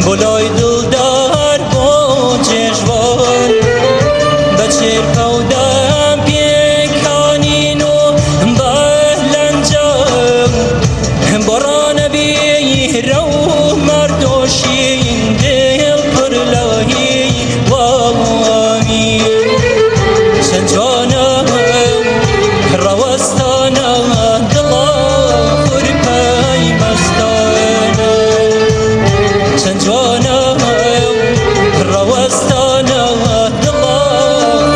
بلای دلدار با جشوان بچیر پودم پیکانین و بلنجم بران بی رو مردوشین دل پرلاهی وامی سنجانم روستانم دلا خورپای مستانم سنجانم روستانم دلا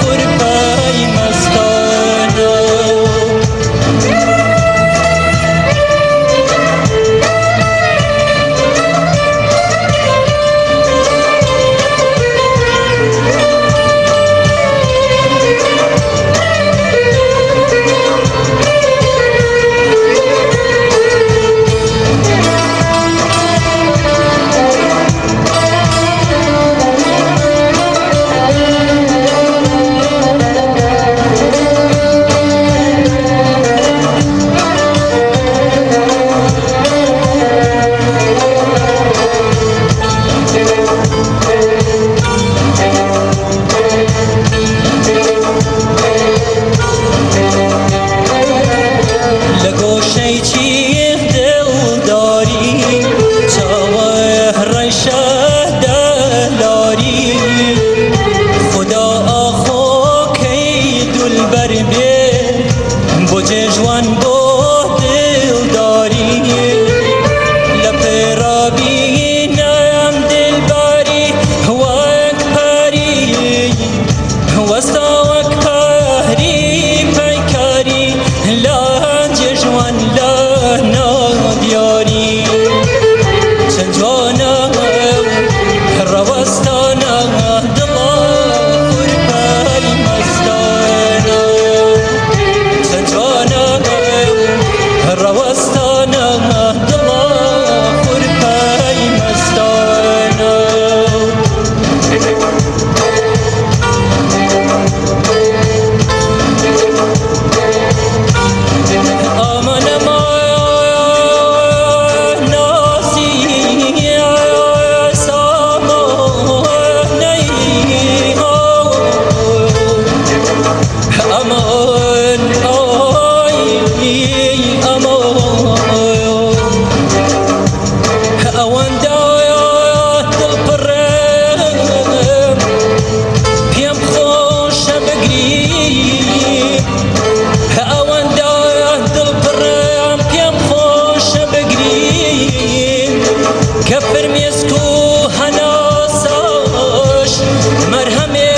خورپای مستانم جوان با دل داری لپرابی نام دل باری وک پری وستا وک پری پیکاری لا جوان لا نادیاری سنجانا روستانا دلا خورپای مستانا سنجانا روستانا دلا خورپای مستانا آمن ما ناسی سامان نی امان اوان دایا دل پرم پیم خوش بگری اوان دایا دل پرم پیم خوش بگری کفر میسکو هناساش مرهمه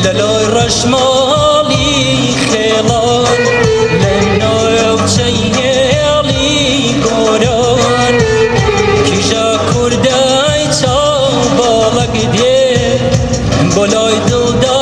للای رشمالی خیلان لنای چیلی گوران کیجا کردای چا بالگ دی بلای دلدار